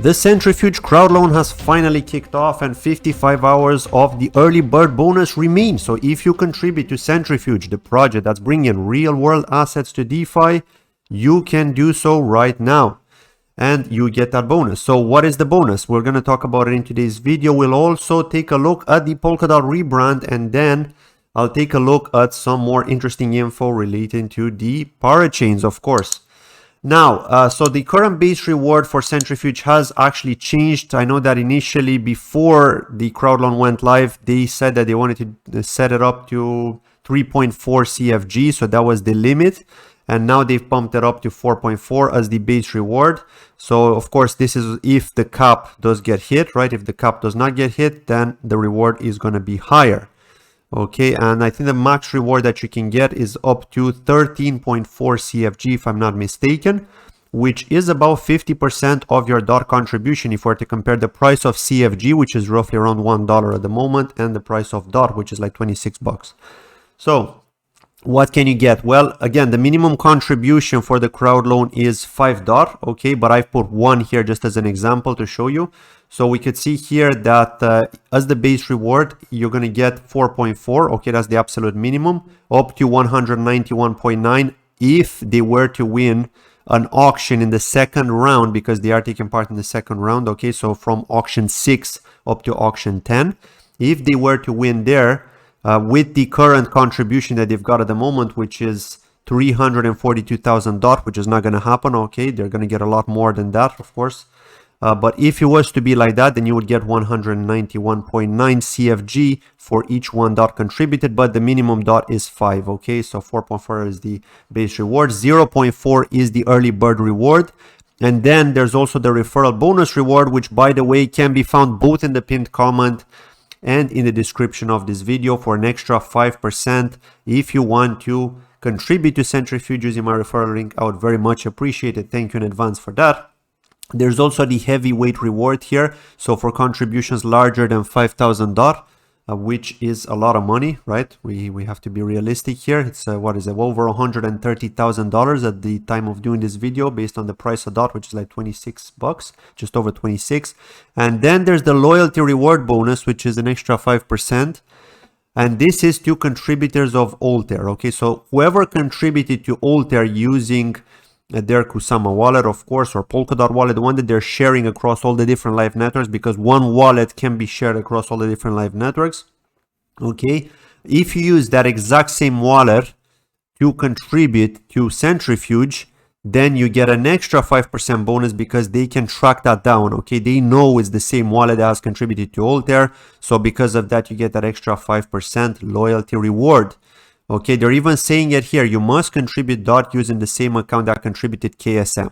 The Centrifuge Crowdloan has finally kicked off and 55 hours of the early bird bonus remain. So if you contribute to Centrifuge, the project that's bringing real world assets to DeFi, you can do so right now and you get that bonus. So what is the bonus? We're going to talk about it in today's video. We'll also take a look at the Polkadot rebrand, and then I'll take a look at some more interesting info relating to the parachains, of course. Now, so the current base reward for Centrifuge has actually changed. I know that initially, before the Crowdloan went live, they said that they wanted to set it up to 3.4 CFG, so that was the limit. And now they've pumped it up to 4.4 as the base reward. So, of course, this is if the cap does get hit, right? If the cap does not get hit, then the reward is going to be higher. Okay, and I think the max reward that you can get is up to 13.4 CFG, if I'm not mistaken, which is about 50% of your DOT contribution if we're to compare the price of CFG, which is roughly around $1 at the moment, and the price of DOT, which is like 26 bucks. So what can you get? Well, again, the minimum contribution for the Crowdloan is 5 DOT, okay, but I've put 1 here just as an example to show you. So we could see here that as the base reward, you're going to get 4.4. Okay, that's the absolute minimum, up to 191.9 if they were to win an auction in the second round, because they are taking part in the second round. Okay, so from auction 6 up to auction 10. If they were to win there, with the current contribution that they've got at the moment, which is 342,000 DOT, which is not going to happen. Okay, they're going to get a lot more than that, of course. But if it was to be like that, then you would get 191.9 CFG for each 1 DOT contributed, but the minimum DOT is 5. Okay, so 4.4 is the base reward, 0.4 is the early bird reward, and then there's also the referral bonus reward, which, by the way, can be found both in the pinned comment and in the description of this video for an extra 5%. If you want to contribute to Centrifuge using my referral link, I would very much appreciate it. Thank you in advance for that. There's also the heavyweight reward here. So for contributions larger than 5,000 DOT, which is a lot of money, right? We have to be realistic here. It's what is it, over $130,000 at the time of doing this video, based on the price of DOT, which is like 26 bucks, just over 26. And then there's the loyalty reward bonus, which is an extra 5%. And this is to contributors of Altair. Okay, so whoever contributed to Altair using their Kusama wallet, of course, or Polkadot wallet, the one that they're sharing across all the different live networks, because one wallet can be shared across all the different live networks. Okay, if you use that exact same wallet to contribute to Centrifuge, then you get an extra 5% bonus, because they can track that down. Okay, they know it's the same wallet that has contributed to Altair, so because of that, you get that extra 5% loyalty reward. Okay, they're even saying it here, you must contribute DOT using the same account that contributed KSM.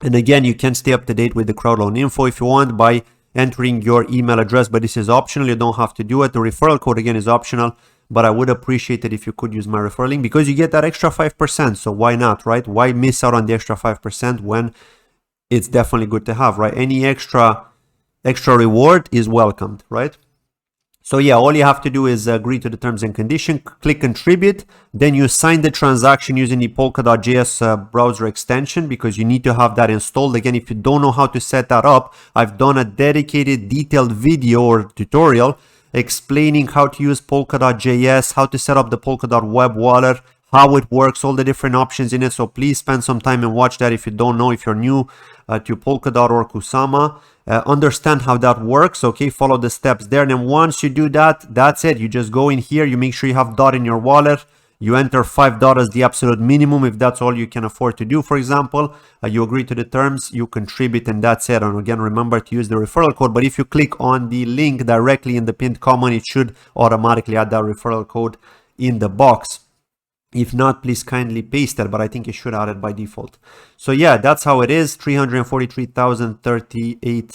And again, you can stay up to date with the Crowdloan info if you want by entering your email address, but this is optional. You don't have to do it. The referral code, again, is optional, but I would appreciate it if you could use my referral link, because you get that extra 5%. So why not, right? Why miss out on the extra 5% when it's definitely good to have, right? Any extra reward is welcomed, right? So yeah, all you have to do is agree to the terms and conditions, click contribute, then you sign the transaction using the Polkadot.js browser extension, because you need to have that installed. Again, if you don't know how to set that up, I've done a dedicated detailed video or tutorial explaining how to use Polkadot.js, how to set up the Polkadot web wallet, how it works, all the different options in it. So please spend some time and watch that if you don't know, if you're new to Polkadot or Kusama. Understand how that works. Okay, follow the steps there, and then once you do that, that's it. You just go in here, you make sure you have DOT in your wallet, you enter 5 DOT as the absolute minimum if that's all you can afford to do. For example, you agree to the terms, you contribute, and that's it. And again, remember to use the referral code, but if you click on the link directly in the pinned comment, it should automatically add that referral code in the box. If not, please kindly paste it, but I think it should add it by default. So yeah, that's how it is. 343,038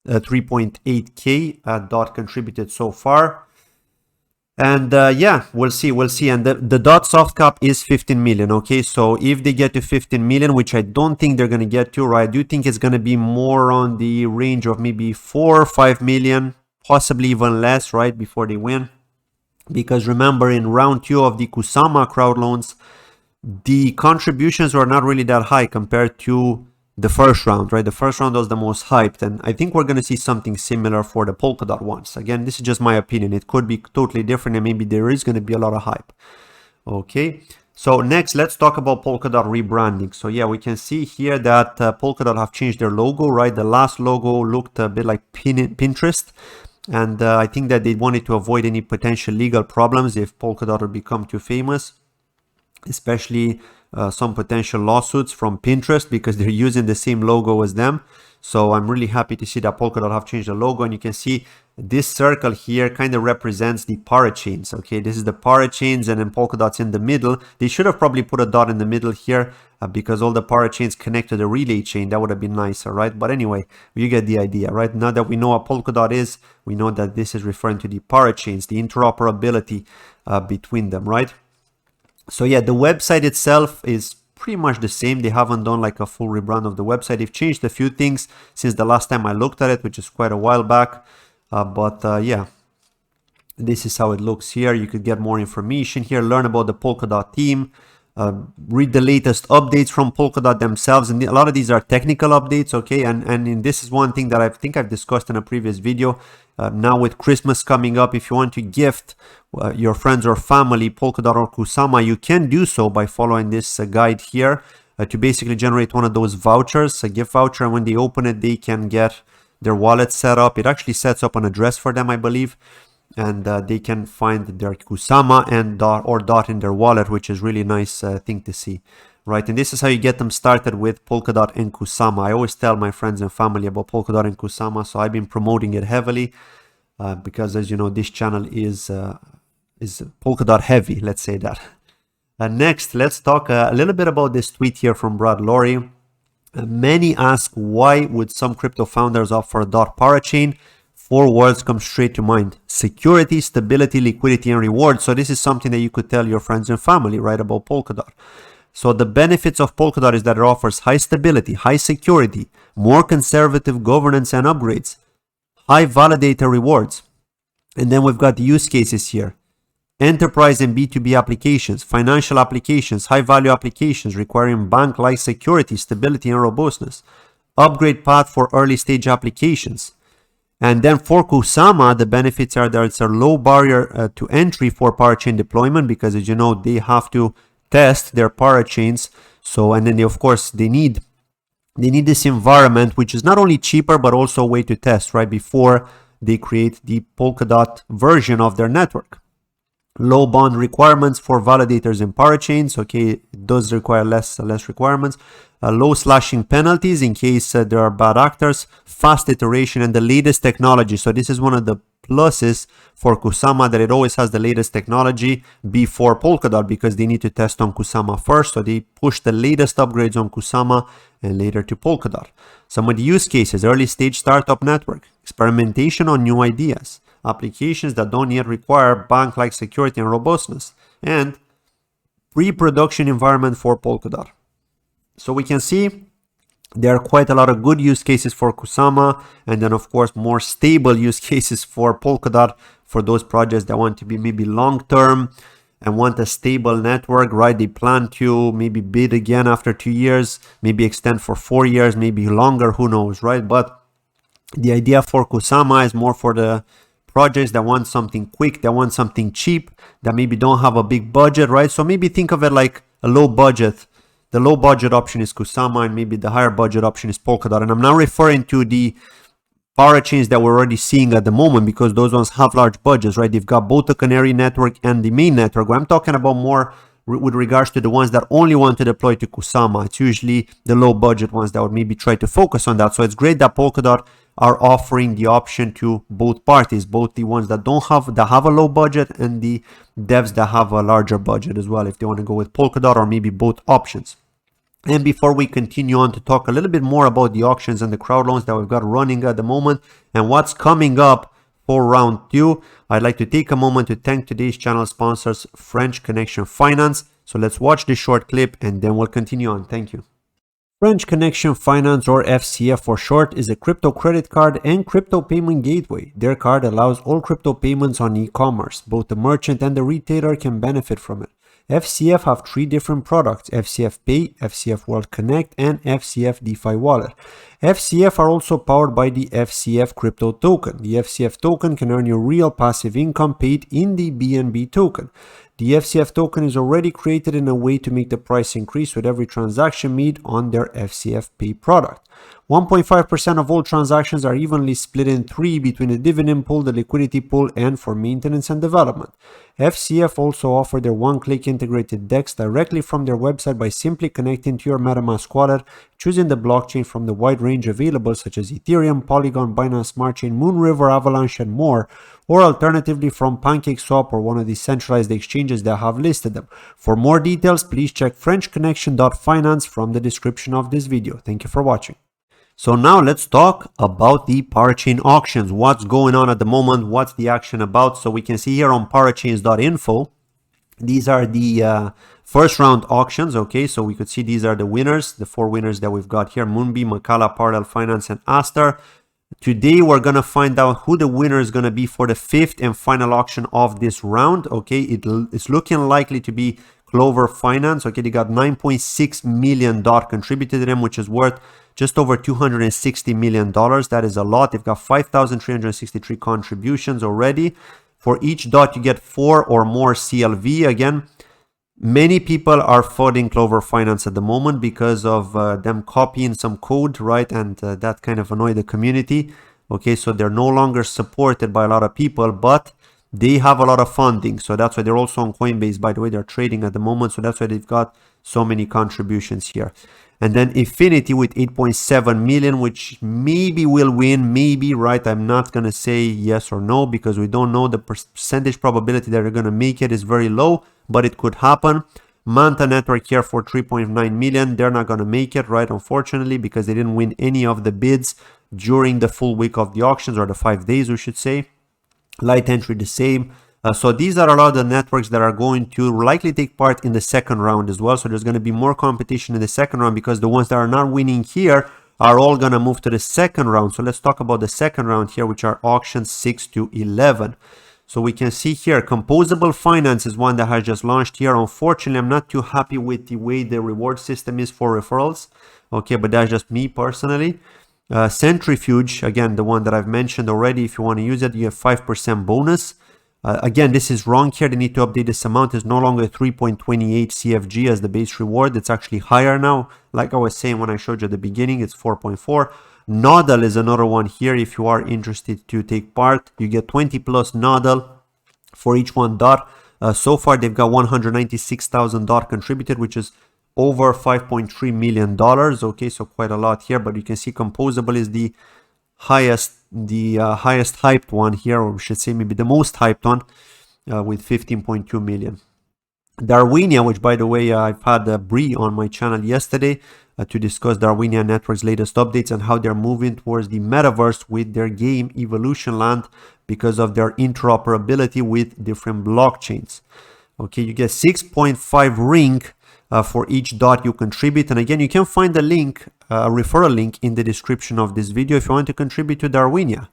3.8k DOT contributed so far. And yeah, we'll see. And the DOT soft cap is 15 million. Okay, so if they get to 15 million, which I don't think they're going to get to, right? I do think it's going to be more on the range of maybe 4 or 5 million, possibly even less, right, before they win. Because remember, in round 2 of the Kusama crowd loans, the contributions were not really that high compared to the first round, right? The first round was the most hyped, and I think we're going to see something similar for the Polkadot ones. Again, this is just my opinion. It could be totally different, and maybe there is going to be a lot of hype. Okay, so next, let's talk about Polkadot rebranding. So yeah, we can see here that Polkadot have changed their logo, right? The last logo looked a bit like Pinterest, and I think that they wanted to avoid any potential legal problems if Polkadot would become too famous, especially some potential lawsuits from Pinterest because they're using the same logo as them. So I'm really happy to see that Polkadot have changed the logo, and you can see this circle here kind of represents the parachains. Okay, this is the parachains, and then Polkadot's in the middle. They should have probably put a dot in the middle here because all the parachains connect to the relay chain. That would have been nicer, right? But anyway, you get the idea, right? Now that we know what Polkadot is, we know that this is referring to the parachains, the interoperability between them, right? So yeah, the website itself is pretty much the same. They haven't done like a full rebrand of the website. They've changed a few things since the last time I looked at it, which is quite a while back. Yeah, this is how it looks here. You could get more information here, learn about the Polkadot team, read the latest updates from Polkadot themselves, and a lot of these are technical updates, okay? And this is one thing that I think I've discussed in a previous video. Now with Christmas coming up, if you want to gift your friends or family Polkadot or Kusama, you can do so by following this guide here to basically generate one of those vouchers, a gift voucher, and when they open it, they can get their wallet set up. It actually sets up an address for them, I believe, and they can find their Kusama and dot in their wallet, which is really nice thing to see, right? And this is how you get them started with Polkadot and Kusama. I always tell my friends and family about Polkadot and Kusama, so I've been promoting it heavily because, as you know, this channel is Polkadot heavy, let's say that. Next, let's talk a little bit about this tweet here from Brad Laurie. Many ask, why would some crypto founders opt for a Parachain? 4 words come straight to mind: security, stability, liquidity, and reward. So this is something that you could tell your friends and family, right, about Polkadot. So the benefits of Polkadot is that it offers high stability, high security, more conservative governance and upgrades, high validator rewards. And then we've got the use cases here: enterprise and B2B applications, financial applications, high-value applications requiring bank-like security, stability, and robustness, upgrade path for early-stage applications. And then for Kusama, the benefits are that it's a low barrier to entry for parachain deployment because, as you know, they have to test their parachains. So, and then of course, they need this environment, which is not only cheaper, but also a way to test, right, before they create the Polkadot version of their network. Low bond requirements for validators and parachains. Okay, it does require less requirements. Low slashing penalties in case there are bad actors. Fast iteration and the latest technology. So this is one of the pluses for Kusama, that it always has the latest technology before Polkadot because they need to test on Kusama first. So they push the latest upgrades on Kusama and later to Polkadot. Some of the use cases: early stage startup network, experimentation on new ideas, applications that don't yet require bank-like security and robustness, and pre-production environment for Polkadot. So we can see there are quite a lot of good use cases for Kusama, and then of course more stable use cases for Polkadot for those projects that want to be maybe long-term and want a stable network, right? They plan to maybe bid again after 2 years, maybe extend for 4 years, maybe longer, who knows, right? But the idea for Kusama is more for the projects that want something quick, that want something cheap, that maybe don't have a big budget, right? So maybe think of it like a low budget. The low budget option is Kusama, and maybe the higher budget option is Polkadot. And I'm not referring to the parachains that we're already seeing at the moment, because those ones have large budgets, right? They've got both the Canary network and the main network. I'm talking about more with regards to the ones that only want to deploy to Kusama. It's usually the low budget ones that would maybe try to focus on that. So it's great that Polkadot are offering the option to both parties, both the ones that have a low budget and the devs that have a larger budget as well, if they want to go with Polkadot or maybe both options. And before we continue on to talk a little bit more about the auctions and the crowd loans that we've got running at the moment and what's coming up for round 2, I'd like to take a moment to thank today's channel sponsors, French Connection Finance. So let's watch this short clip and then we'll continue on. Thank you. French Connection Finance, or FCF for short, is a crypto credit card and crypto payment gateway. Their card allows all crypto payments on e-commerce. Both the merchant and the retailer can benefit from it. FCF have 3 different products: FCF Pay, FCF World Connect, and FCF DeFi Wallet. FCF are also powered by the FCF crypto token. The FCF token can earn you real passive income paid in the BNB token. The FCF token is already created in a way to make the price increase with every transaction made on their FCF Pay product. 1.5% of all transactions are evenly split in 3 between the dividend pool, the liquidity pool, and for maintenance and development. FCF also offer their one-click integrated DEX directly from their website by simply connecting to your MetaMask wallet, choosing the blockchain from the wide range available such as Ethereum, Polygon, Binance Smart Chain, Moonriver, Avalanche, and more, or alternatively from PancakeSwap or one of the centralized exchanges that have listed them. For more details, please check frenchconnection.finance from the description of this video. Thank you for watching. So now let's talk about the Parachain auctions. What's going on at the moment? What's the action about? So we can see here on parachains.info, these are the first round auctions. Okay, so we could see these are the winners, the 4 winners that we've got here: Moonbeam, Makala, Parallel Finance, and Astar. Today we're gonna find out who the winner is gonna be for the 5th and final auction of this round. Okay, it's looking likely to be Clover Finance. Okay, they got $9.6 million contributed to them, which is worth just over $260 million. That is a lot. They've got 5,363 contributions already. For each dot, you get 4 or more CLV. Again, many people are flooding Clover Finance at the moment because of them copying some code, right? And that kind of annoyed the community. Okay, so they're no longer supported by a lot of people, but they have a lot of funding. So that's why they're also on Coinbase. By the way, they're trading at the moment. So that's why they've got so many contributions here. And then Infinity with 8.7 million, which maybe will win, maybe, right? I'm not going to say yes or no because we don't know. The percentage probability that they're going to make it is very low, but it could happen. Manta Network here for 3.9 million. They're not going to make it, right? Unfortunately, because they didn't win any of the bids during the full week of the auctions, or the 5 days, we should say. Light Entry the same. So these are a lot of the networks that are going to likely take part in the second round as well. So there's going to be more competition in the second round because the ones that are not winning here are all going to move to the second round. So let's talk about the second round here, which are auctions 6 to 11. So we can see here, Composable Finance is one that has just launched here. Unfortunately, I'm not too happy with the way the reward system is for referrals. Okay, but that's just me personally. Centrifuge, again, the one that I've mentioned already. If you want to use it, you have 5% bonus. Again, this is wrong here. They need to update this amount. It's no longer 3.28 CFG as the base reward. It's actually higher now. Like I was saying when I showed you at the beginning, it's 4.4. Nodal is another one here. If you are interested to take part, you get 20 plus Nodal for each one dot. So far, they've got 196,000 dot contributed, which is over $5.3 million. Okay, so quite a lot here. But you can see Composable is the highest hyped one here, or we should say maybe the most hyped one, with 15.2 million. Darwinia, which by the way, I've had Bree on my channel yesterday to discuss Darwinia Network's latest updates and how they're moving towards the metaverse with their game Evolution Land because of their interoperability with different blockchains. Okay, you get 6.5 ring for each dot you contribute. And again, you can find the link, a referral link in the description of this video if you want to contribute to Darwinia.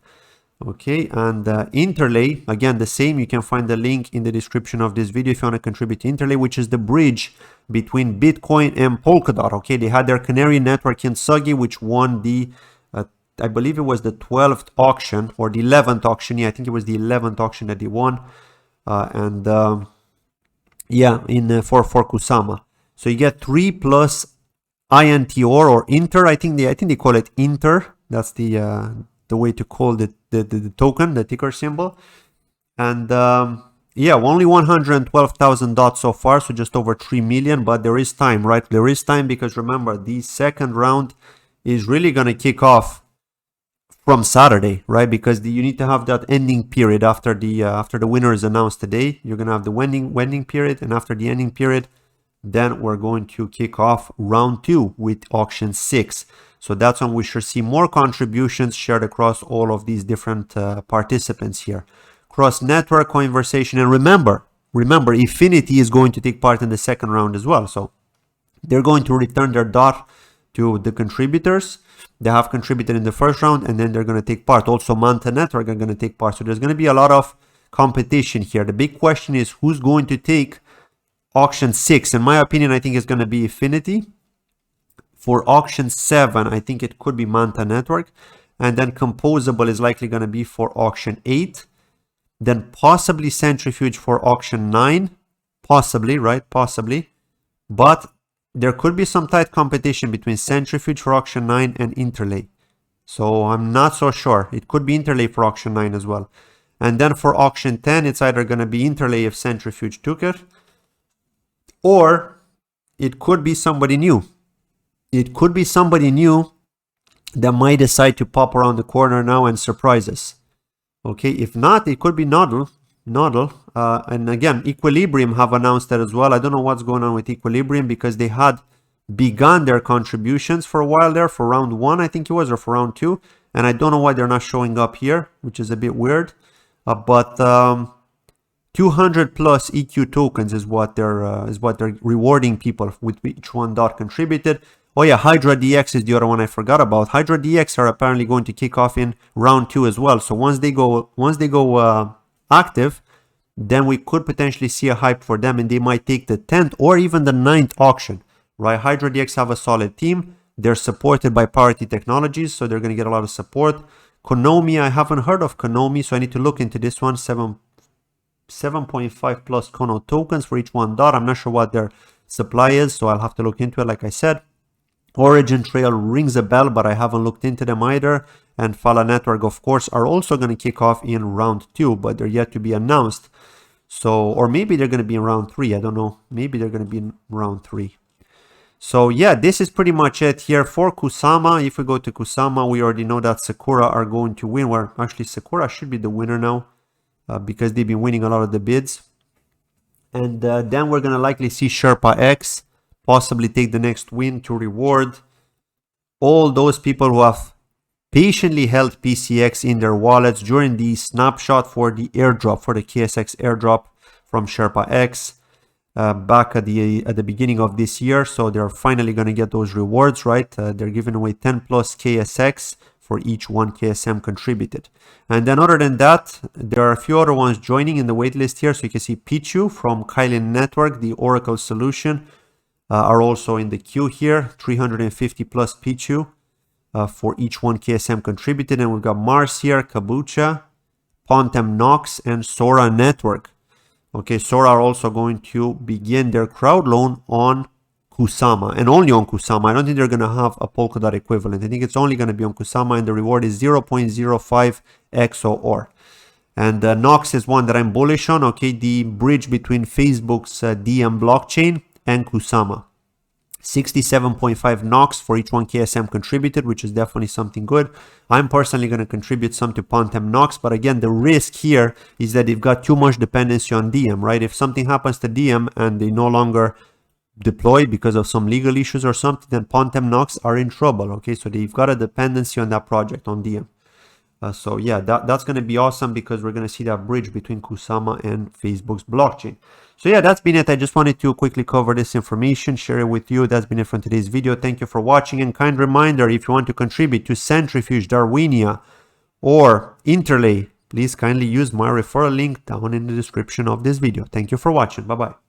Okay, and Interlay, again, the same. You can find the link in the description of this video if you want to contribute to Interlay, which is the bridge between Bitcoin and Polkadot. Okay, they had their Canary network in Suggy, which won the, I believe it was the 12th auction or the 11th auction. Yeah, I think it was the 11th auction that they won. Yeah, for Kusama. So you get 3 plus INTOR or Inter. I think they call it Inter. That's the way to call the token, the ticker symbol. And yeah, only 112,000 dots so far, so just over 3 million. But there is time, right? There is time because remember, the second round is really gonna kick off from Saturday, right? Because you need to have that ending period after the winner is announced today. You're gonna have the wending period, and after the ending period, then we're going to kick off round 2 with auction 6. So that's when we should see more contributions shared across all of these different participants here. Cross network conversation, and remember, Infinity is going to take part in the second round as well. So they're going to return their dot to the contributors. They have contributed in the first round, and then they're going to take part. Also, Manta Network are going to take part. So there's going to be a lot of competition here. The big question is who's going to take auction 6, in my opinion, I think it's going to be Affinity. For auction 7, I think it could be Manta Network. And then Composable is likely going to be for auction 8. Then possibly Centrifuge for auction 9. Possibly, right? Possibly. But there could be some tight competition between Centrifuge for auction 9 and Interlay. So I'm not so sure. It could be Interlay for auction 9 as well. And then for auction 10, it's either going to be Interlay if Centrifuge took it, or it could be somebody new. It could be somebody new that might decide to pop around the corner now and surprise us. Okay, if not, it could be Nodal. And again, Equilibrium have announced that as well. I don't know what's going on with Equilibrium because they had begun their contributions for a while there, for round 1, I think it was, or for round 2. And I don't know why they're not showing up here, which is a bit weird. But 200 plus EQ tokens is what they're rewarding people with each one dot contributed. Oh yeah, Hydra DX is the other one I forgot about. Hydra DX are apparently going to kick off in round 2 as well. So once they go active, then we could potentially see a hype for them, and they might take the 10th or even the 9th auction. Right? Hydra DX have a solid team. They're supported by Parity Technologies, so they're going to get a lot of support. Konomi, I haven't heard of Konomi, so I need to look into this one. 7.5 plus Kono tokens for each one dot. I'm not sure what their supply is, so I'll have to look into it, like I said. Origin Trail rings a bell, but I haven't looked into them either. And Fala Network, of course, are also going to kick off in round 2, but they're yet to be announced. So, or maybe they're going to be in round 3. I don't know. Maybe they're going to be in round 3. So yeah, this is pretty much it here for Kusama. If we go to Kusama, we already know that Sakura are going to win. Well, actually, Sakura should be the winner now because they've been winning a lot of the bids. And then we're going to likely see Sherpa X possibly take the next win to reward all those people who have patiently held PCX in their wallets during the snapshot for the airdrop, for the KSX airdrop from Sherpa X. Back at the beginning of this year, so they're finally going to get those rewards, right? They're giving away 10 plus KSX for each one KSM contributed. And then other than that, there are a few other ones joining in the waitlist here. So you can see Pichu from Kylin Network, the Oracle solution, are also in the queue here. 350 plus Pichu for each one KSM contributed. And we've got Mars here, Kabucha, Pontem Nox, and Sora Network. Okay, Sora are also going to begin their crowd loan on Kusama, and only on Kusama. I don't think they're going to have a Polkadot equivalent. I think it's only going to be on Kusama, and the reward is 0.05 XOR. And Nox is one that I'm bullish on, okay, the bridge between Facebook's DM blockchain and Kusama. 67.5 Nox for each one KSM contributed, which is definitely something good. I'm personally going to contribute some to Pontem Nox, but again, the risk here is that they've got too much dependency on DM, right? If something happens to DM and they no longer deploy because of some legal issues or something, then Pontem Nox are in trouble, okay? So they've got a dependency on that project, on DM. So yeah, that's going to be awesome because we're going to see that bridge between Kusama and Facebook's blockchain. So yeah, that's been it. I just wanted to quickly cover this information, share it with you. That's been it from today's video. Thank you for watching, and kind reminder, if you want to contribute to Centrifuge, Darwinia, or Interlay, please kindly use my referral link down in the description of this video. Thank you for watching. Bye-bye.